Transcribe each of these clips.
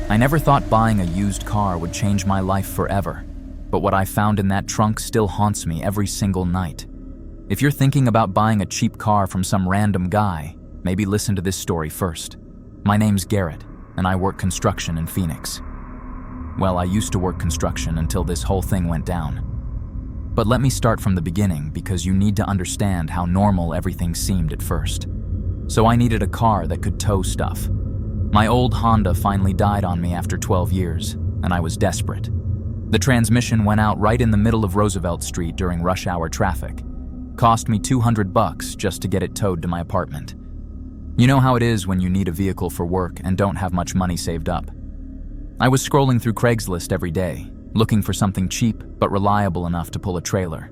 I never thought buying a used car would change my life forever, but what I found in that trunk still haunts me every single night. If you're thinking about buying a cheap car from some random guy, maybe listen to this story first. My name's Garrett, and I work construction in Phoenix. Well, I used to work construction until this whole thing went down. But let me start from the beginning because you need to understand how normal everything seemed at first. So I needed a car that could tow stuff. My old Honda finally died on me after 12 years, and I was desperate. The transmission went out right in the middle of Roosevelt Street during rush hour traffic. Cost me $200 just to get it towed to my apartment. You know how it is when you need a vehicle for work and don't have much money saved up. I was scrolling through Craigslist every day, looking for something cheap but reliable enough to pull a trailer.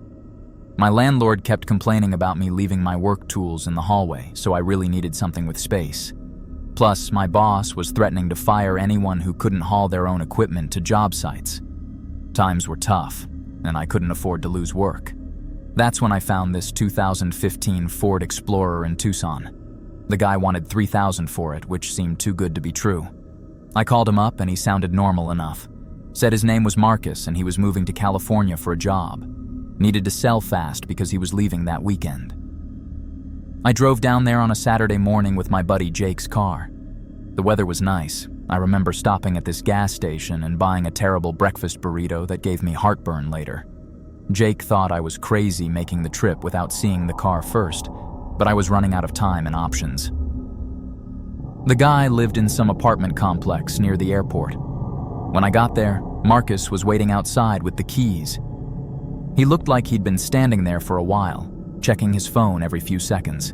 My landlord kept complaining about me leaving my work tools in the hallway, so I really needed something with space. Plus, my boss was threatening to fire anyone who couldn't haul their own equipment to job sites. Times were tough, and I couldn't afford to lose work. That's when I found this 2015 Ford Explorer in Tucson. The guy wanted $3,000 for it, which seemed too good to be true. I called him up and he sounded normal enough. Said his name was Marcus and he was moving to California for a job. Needed to sell fast because he was leaving that weekend. I drove down there on a Saturday morning with my buddy Jake's car. The weather was nice. I remember stopping at this gas station and buying a terrible breakfast burrito that gave me heartburn later. Jake thought I was crazy making the trip without seeing the car first, but I was running out of time and options. The guy lived in some apartment complex near the airport. When I got there, Marcus was waiting outside with the keys. He looked like he'd been standing there for a while, checking his phone every few seconds.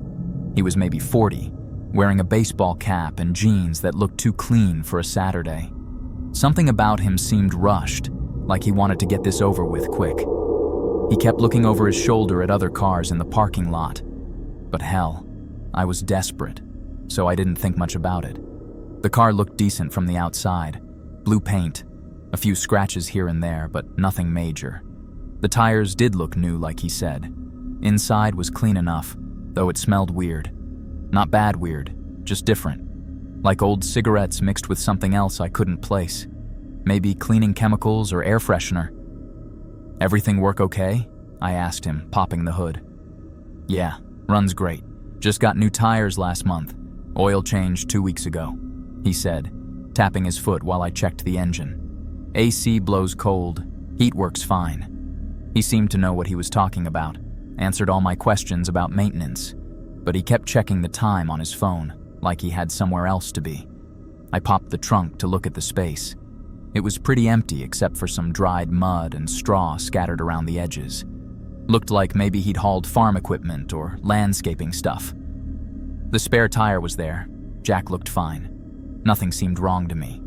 He was maybe 40, wearing a baseball cap and jeans that looked too clean for a Saturday. Something about him seemed rushed, like he wanted to get this over with quick. He kept looking over his shoulder at other cars in the parking lot. But hell, I was desperate, so I didn't think much about it. The car looked decent from the outside. Blue paint, a few scratches here and there, but nothing major. The tires did look new, like he said. Inside was clean enough, though it smelled weird. Not bad weird, just different. Like old cigarettes mixed with something else I couldn't place. Maybe cleaning chemicals or air freshener. "Everything work okay?" I asked him, popping the hood. "Yeah, runs great. Just got new tires last month. Oil change 2 weeks ago," he said, tapping his foot while I checked the engine. "AC blows cold, heat works fine." He seemed to know what he was talking about, answered all my questions about maintenance, but he kept checking the time on his phone, like he had somewhere else to be. I popped the trunk to look at the space. It was pretty empty except for some dried mud and straw scattered around the edges. Looked like maybe he'd hauled farm equipment or landscaping stuff. The spare tire was there. Jack looked fine. Nothing seemed wrong to me.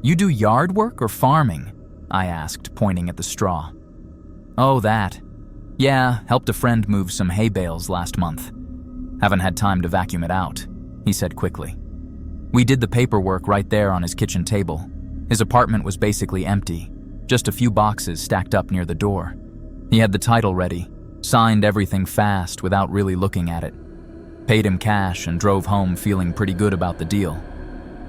"You do yard work or farming?" I asked, pointing at the straw. "Oh, that. Yeah, helped a friend move some hay bales last month. Haven't had time to vacuum it out," he said quickly. We did the paperwork right there on his kitchen table. His apartment was basically empty, just a few boxes stacked up near the door. He had the title ready, signed everything fast without really looking at it. Paid him cash and drove home feeling pretty good about the deal.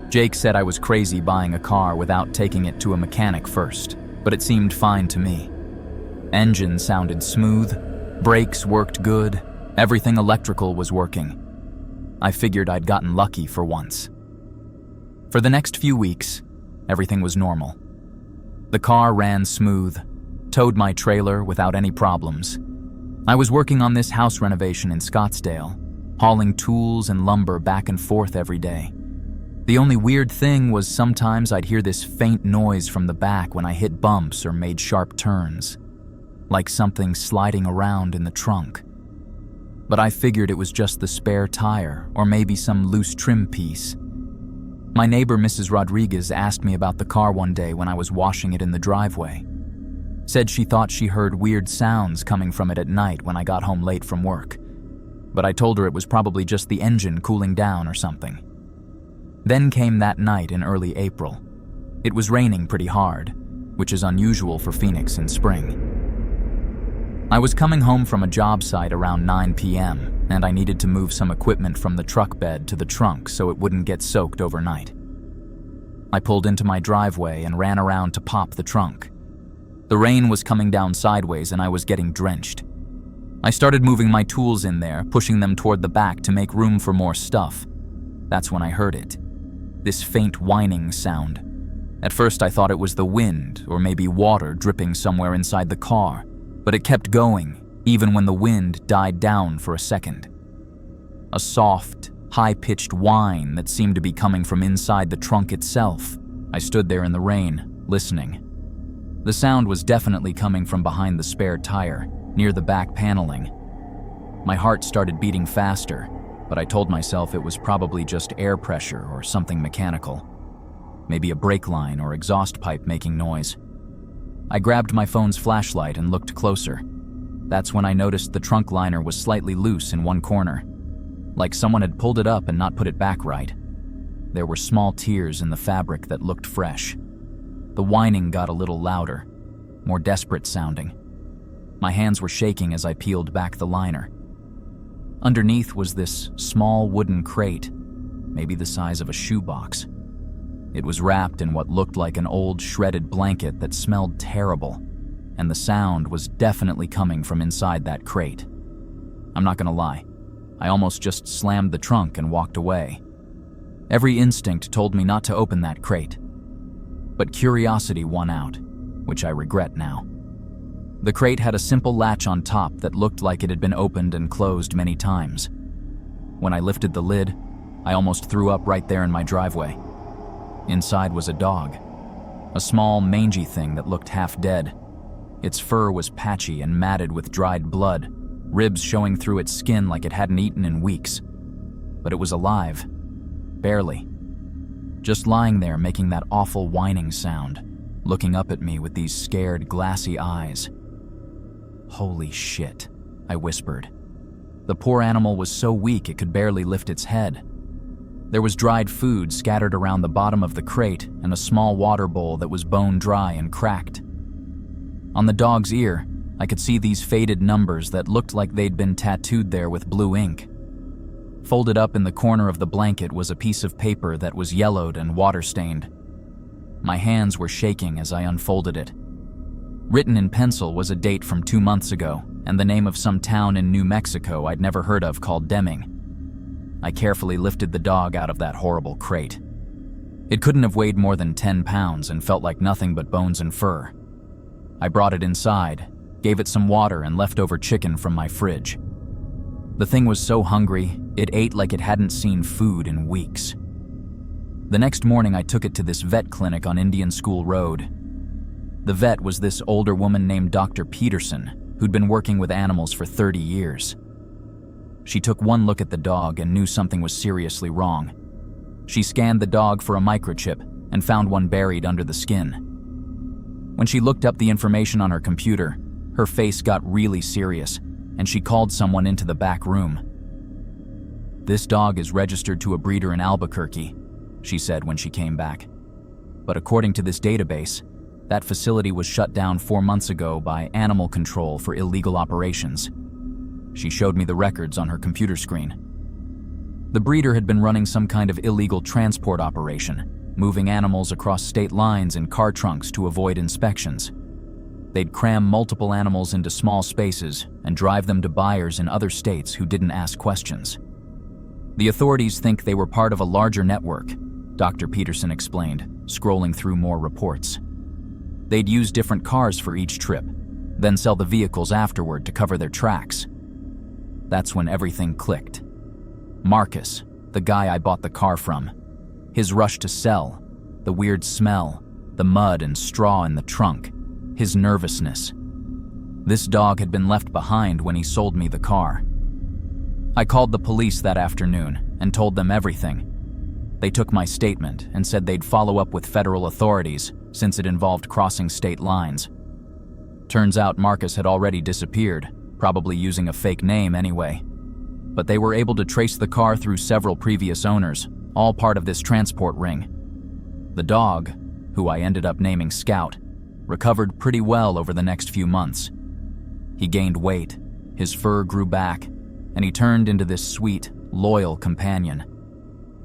Jake said I was crazy buying a car without taking it to a mechanic first, but it seemed fine to me. Engine sounded smooth, brakes worked good, everything electrical was working. I figured I'd gotten lucky for once. For the next few weeks, everything was normal. The car ran smooth, towed my trailer without any problems. I was working on this house renovation in Scottsdale, hauling tools and lumber back and forth every day. The only weird thing was sometimes I'd hear this faint noise from the back when I hit bumps or made sharp turns, like something sliding around in the trunk. But I figured it was just the spare tire or maybe some loose trim piece. My neighbor, Mrs. Rodriguez, asked me about the car one day when I was washing it in the driveway. Said she thought she heard weird sounds coming from it at night when I got home late from work. But I told her it was probably just the engine cooling down or something. Then came that night in early April. It was raining pretty hard, which is unusual for Phoenix in spring. I was coming home from a job site around 9 p.m., and I needed to move some equipment from the truck bed to the trunk so it wouldn't get soaked overnight. I pulled into my driveway and ran around to pop the trunk. The rain was coming down sideways and I was getting drenched. I started moving my tools in there, pushing them toward the back to make room for more stuff. That's when I heard it. This faint whining sound. At first I thought it was the wind or maybe water dripping somewhere inside the car, but it kept going even when the wind died down for a second. A soft, high-pitched whine that seemed to be coming from inside the trunk itself. I stood there in the rain, listening. The sound was definitely coming from behind the spare tire, near the back paneling. My heart started beating faster, but I told myself it was probably just air pressure or something mechanical. Maybe a brake line or exhaust pipe making noise. I grabbed my phone's flashlight and looked closer. That's when I noticed the trunk liner was slightly loose in one corner, like someone had pulled it up and not put it back right. There were small tears in the fabric that looked fresh. The whining got a little louder, more desperate sounding. My hands were shaking as I peeled back the liner. Underneath was this small wooden crate, maybe the size of a shoebox. It was wrapped in what looked like an old shredded blanket that smelled terrible, and the sound was definitely coming from inside that crate. I'm not gonna lie, I almost just slammed the trunk and walked away. Every instinct told me not to open that crate, but curiosity won out, which I regret now. The crate had a simple latch on top that looked like it had been opened and closed many times. When I lifted the lid, I almost threw up right there in my driveway. Inside was a dog, a small, mangy thing that looked half dead. Its fur was patchy and matted with dried blood, ribs showing through its skin like it hadn't eaten in weeks. But it was alive, barely. Just lying there making that awful whining sound, looking up at me with these scared, glassy eyes. "Holy shit," I whispered. The poor animal was so weak it could barely lift its head. There was dried food scattered around the bottom of the crate and a small water bowl that was bone dry and cracked. On the dog's ear, I could see these faded numbers that looked like they'd been tattooed there with blue ink. Folded up in the corner of the blanket was a piece of paper that was yellowed and water-stained. My hands were shaking as I unfolded it. Written in pencil was a date from 2 months ago and the name of some town in New Mexico I'd never heard of called Deming. I carefully lifted the dog out of that horrible crate. It couldn't have weighed more than 10 pounds and felt like nothing but bones and fur. I brought it inside, gave it some water and leftover chicken from my fridge. The thing was so hungry, it ate like it hadn't seen food in weeks. The next morning I took it to this vet clinic on Indian School Road. The vet was this older woman named Dr. Peterson, who'd been working with animals for 30 years. She took one look at the dog and knew something was seriously wrong. She scanned the dog for a microchip and found one buried under the skin. When she looked up the information on her computer, her face got really serious, and she called someone into the back room. "This dog is registered to a breeder in Albuquerque," she said when she came back. "But according to this database, that facility was shut down 4 months ago by Animal Control for illegal operations." She showed me the records on her computer screen. The breeder had been running some kind of illegal transport operation, moving animals across state lines in car trunks to avoid inspections. They'd cram multiple animals into small spaces and drive them to buyers in other states who didn't ask questions. "The authorities think they were part of a larger network," Dr. Peterson explained, scrolling through more reports. "They'd use different cars for each trip, then sell the vehicles afterward to cover their tracks." That's when everything clicked. Marcus, the guy I bought the car from, his rush to sell, the weird smell, the mud and straw in the trunk, his nervousness. This dog had been left behind when he sold me the car. I called the police that afternoon and told them everything. They took my statement and said they'd follow up with federal authorities since it involved crossing state lines. Turns out Marcus had already disappeared, probably using a fake name anyway. But they were able to trace the car through several previous owners, all part of this transport ring. The dog, who I ended up naming Scout, recovered pretty well over the next few months. He gained weight, his fur grew back, and he turned into this sweet, loyal companion.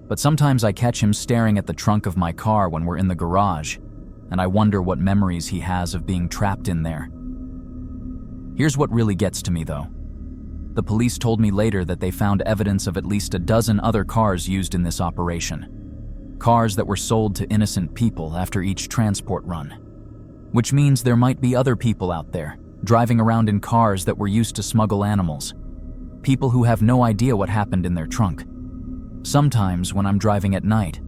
But sometimes I catch him staring at the trunk of my car when we're in the garage, and I wonder what memories he has of being trapped in there. Here's what really gets to me, though. The police told me later that they found evidence of at least a dozen other cars used in this operation. Cars that were sold to innocent people after each transport run. Which means there might be other people out there, driving around in cars that were used to smuggle animals. People who have no idea what happened in their trunk. Sometimes, when I'm driving at night,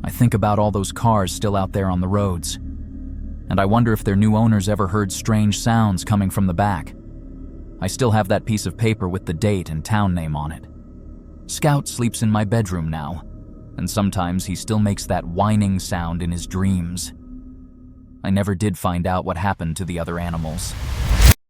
I think about all those cars still out there on the roads. And I wonder if their new owners ever heard strange sounds coming from the back. I still have that piece of paper with the date and town name on it. Scout sleeps in my bedroom now, and sometimes he still makes that whining sound in his dreams. I never did find out what happened to the other animals.